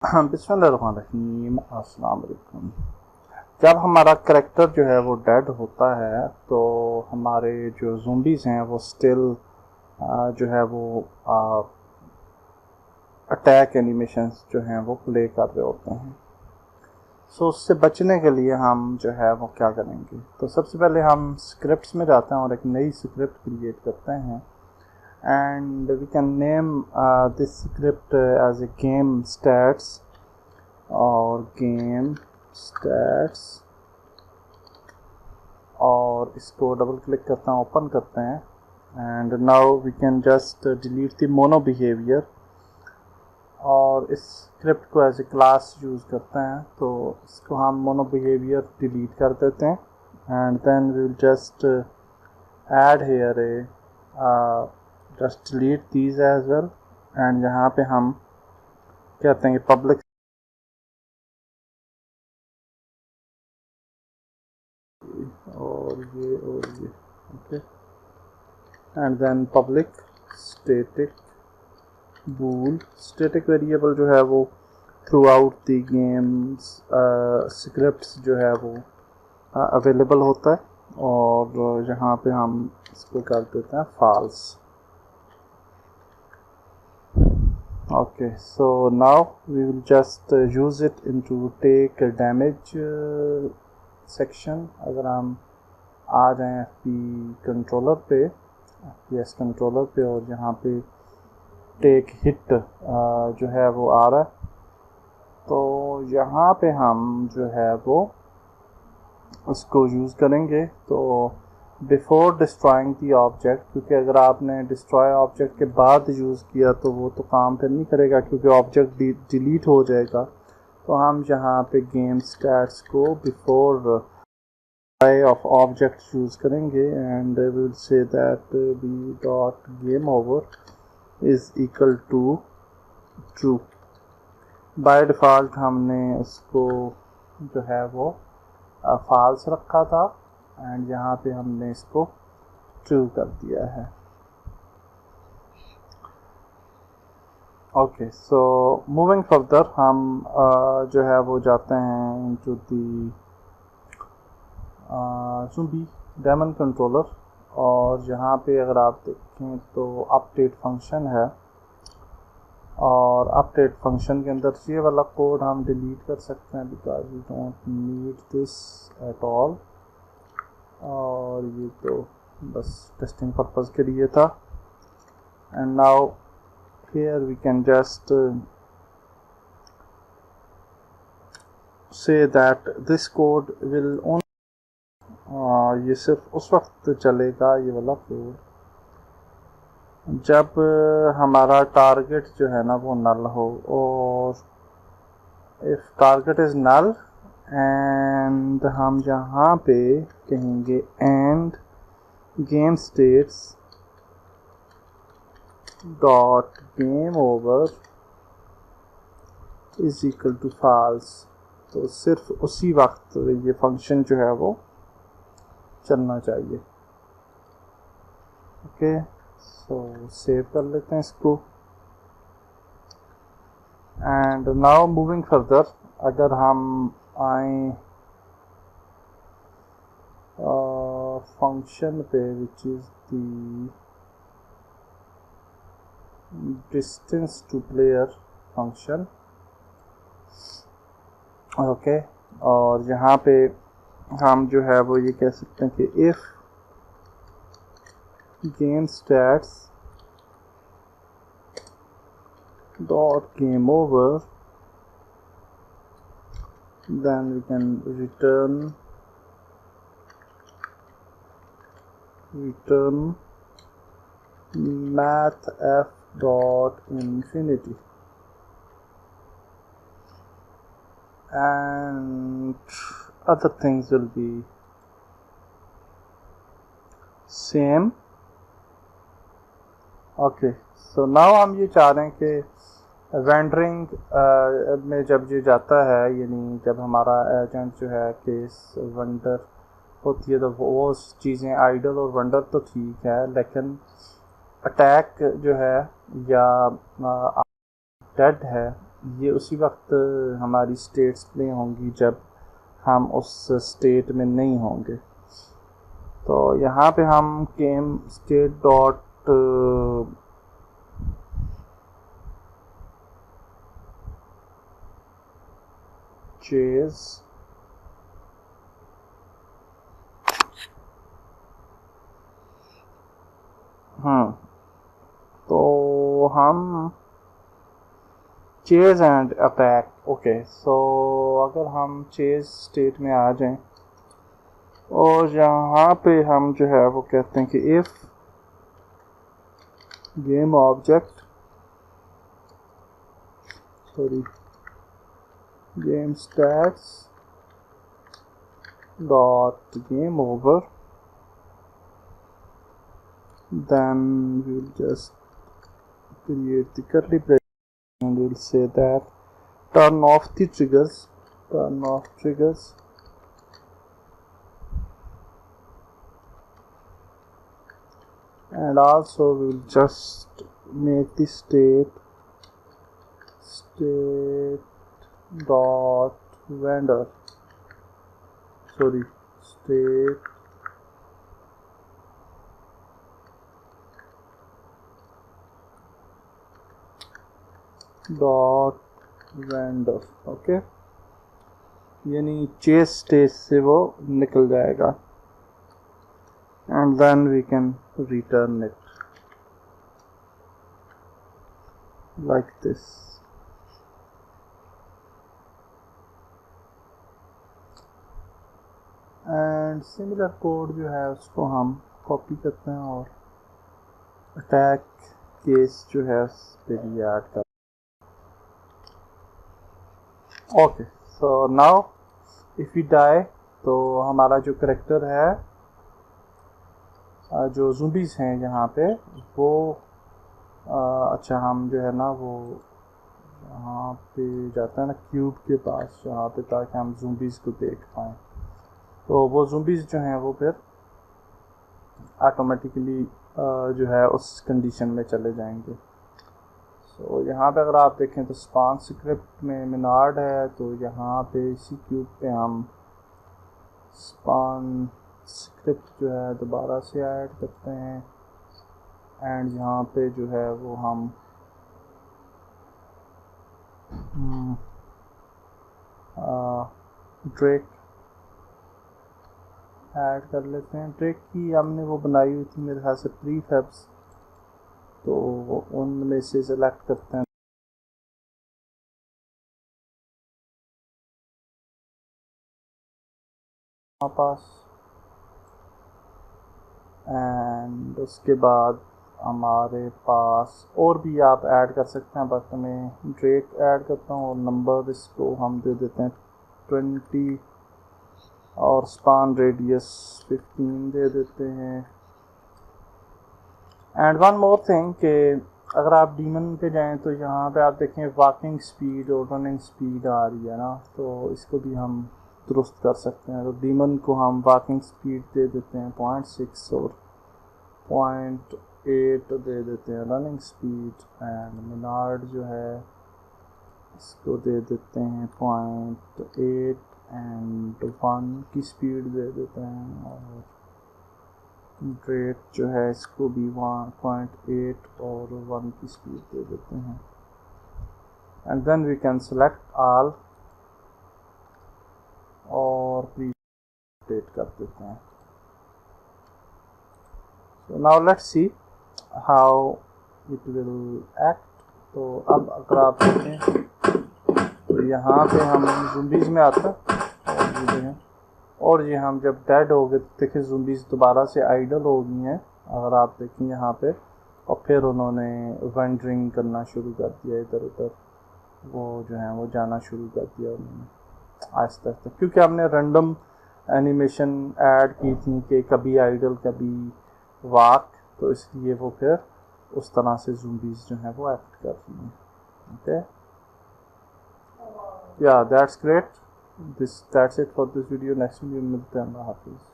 बिस्मिल्लाहिर्रहमानिर्रहीम, अस्सलाम वालेकुम। जब हमारा करेक्टर जो है वो डेड होता है तो हमारे जो ज़ोंबीज़ हैं वो स्टिल जो है वो अटैक एनिमेशंस जो हैं वो प्ले कर रहे होते हैं। सो उससे बचने के लिए हम जो है वो क्या करेंगे, तो सबसे पहले हम स्क्रिप्ट्स में जाते हैं और एक नई स्क्रिप्ट क्रिएट करते हैं and we can name this script as a game stats और गेम स्टैट्स, और इसको डबल क्लिक करते हैं, ओपन करते हैं and now we can just delete the mono behaviour और इस स्क्रिप्ट को एज ए क्लास यूज़ करते हैं। तो इसको हम मोनो बिहेवियर डिलीट कर देते हैं and then we will just add here a just delete these as well and यहाँ पे हम कहते हैं कि पब्लिक और ये okay and then public static bool. Static variable जो है वो throughout the games scripts जो है वो अवेलेबल होता है और यहाँ पे हम इसको कर देते हैं false. Okay, so now we will just use it into take damage section. अगर हम आ जाएँ FPS कंट्रोलर पे और यहाँ पे टेक हिट जो है वो आ रहा है, तो यहाँ पे हम जो है वो उसको यूज़ करेंगे। तो बिफोर डिस्ट्रॉइंग दी ऑब्जेक्ट, क्योंकि अगर आपने डिस्ट्रॉय ऑब्जेक्ट के बाद यूज़ किया तो वो तो काम फिर नहीं करेगा क्योंकि ऑब्जेक्ट डिलीट हो जाएगा। तो हम यहाँ पे गेम स्टैट्स को बिफोर of object यूज़ करेंगे and will say that b dot game over is equal to true. By default हमने उसको जो है वो फॉल्स रखा था एंड यहाँ पे हमने इसको ट्रू कर दिया है। ओके, सो मूविंग फर्दर हम जो है वो जाते हैं into the zombie demon controller और यहाँ पे अगर आप देखें तो अपडेट फंक्शन है और अपडेट फंक्शन के अंदर ये वाला कोड हम डिलीट कर सकते हैं because we don't need this at all, और ये तो बस टेस्टिंग पर्पज़ के लिए था। And now here we can just say that this code will only, ये सिर्फ उस वक्त चलेगा ये वाला कोड जब हमारा टारगेट जो है ना वो नल हो, और if target is null and हम यहाँ पे कहेंगे and game states dot game over is equal to false, तो सिर्फ उसी वक्त ये फंक्शन जो है वो चलना चाहिए। ओके, सो सेव कर लेते हैं इसको एंड नाउ मूविंग फर्दर अगर हम आए फंक्शन पे which is the distance to player function. Okay, और यहाँ पे हम जो है वो ये कह सकते हैं कि if game stats dot game over, then we can return mathf dot infinity, and other things will be same. Okay, so now हम ये चाह रहे हैं कि वेंडरिंग में जब ये जाता है, यानी जब हमारा एजेंट जो है केस वंडर होती है तो वो चीज़ें आइडल और वंडर तो ठीक है, लेकिन अटैक जो है या डेड है ये उसी वक्त हमारी स्टेट्स प्ले होंगी जब हम उस स्टेट में नहीं होंगे। तो यहाँ पे हम गेम स्टेट डॉट चेज तो हम चेज एंड अटैक। ओके, सो अगर हम चेज स्टेट में आ जाएं और यहाँ पे हम जो है वो कहते हैं कि if game object game stats dot game over, then we will just create the curly bracket and we'll say that turn off triggers, and also we will just make the state dot vendor, state dot vendor. Okay, यानी chase stage से वो निकल जाएगा and then we can return it like this. And similar code जो है उसको हम copy करते हैं और अटैक केस जो है उस पर भी ऐड कर। Okay, so now if you die तो हमारा जो करेक्टर है, जो ज़ूम्बीज़ हैं यहाँ पे वो अच्छा हम जो है ना वो यहाँ पे जाते हैं ना क्यूब के पास यहाँ पे, ताकि हम ज़ूम्बीज़ को देख पाएँ। तो वो ज़ूम्बीज़ जो हैं वो फिर ऑटोमेटिकली जो है उस कंडीशन में चले जाएंगे। तो यहाँ पे अगर आप देखें तो स्पान स्क्रिप्ट में मिनार्ड है, तो यहाँ पे इसी क्यूब पे हम स्पान स्क्रिप्ट जो है दोबारा से ऐड करते हैं एंड यहाँ पे जो है वो हम ड्रेक ऐड कर लेते हैं। ड्रेक की हमने वो बनाई हुई थी मेरे ख्याल से प्रीफैब्स, तो उनमें से सेलेक्ट करते हैं हमारे पास, एंड उसके बाद हमारे पास और भी आप ऐड कर सकते हैं, बट मैं ड्रेक ऐड करता हूँ और नंबर इसको हम दे देते हैं 20 और स्पान रेडियस 15 दे देते हैं। एंड वन मोर थिंग कि अगर आप डीमन पे जाएं तो यहाँ पे आप देखें वॉकिंग स्पीड और रनिंग स्पीड आ रही है ना, तो इसको भी हम दुरुस्त कर सकते हैं। तो डीमन को हम वॉकिंग स्पीड दे देते हैं 0.6 और 0.8 दे देते हैं रनिंग स्पीड, एंड मिनार्ड जो है इसको दे देते हैं 0.8 एंड 1 की स्पीड दे देते हैं, और ड्रेक जो है इसको भी 1.8 और 1 की स्पीड दे देते हैं। And then we can select all और प्री अपडेट कर देते हैं। So now let's see how it will act. तो अब अगर आप देखें तो यहाँ पे हम ज़ूम्बीज़ में आता है और ये हम जब डेड हो गए देखिए ज़ूम्बीज़ दोबारा से आइडल हो गई हैं, अगर आप देखें यहाँ पे, और फिर उन्होंने वेंडरिंग करना शुरू कर दिया इधर उधर, वो जो है वो जाना शुरू कर दिया उन्होंने आहिस्ता आहिस्ता, क्योंकि हमने रैंडम एनिमेशन ऐड की थी कि कभी आइडल कभी वॉक, तो इसलिए वो फिर उस तरह से ज़ूम्बीज़ जो हैं वो एक्ट कर रही हैं। Okay, yeah, that's great. That's it for this video. Next video मिलते हैं। अल्लाह हाफिज़।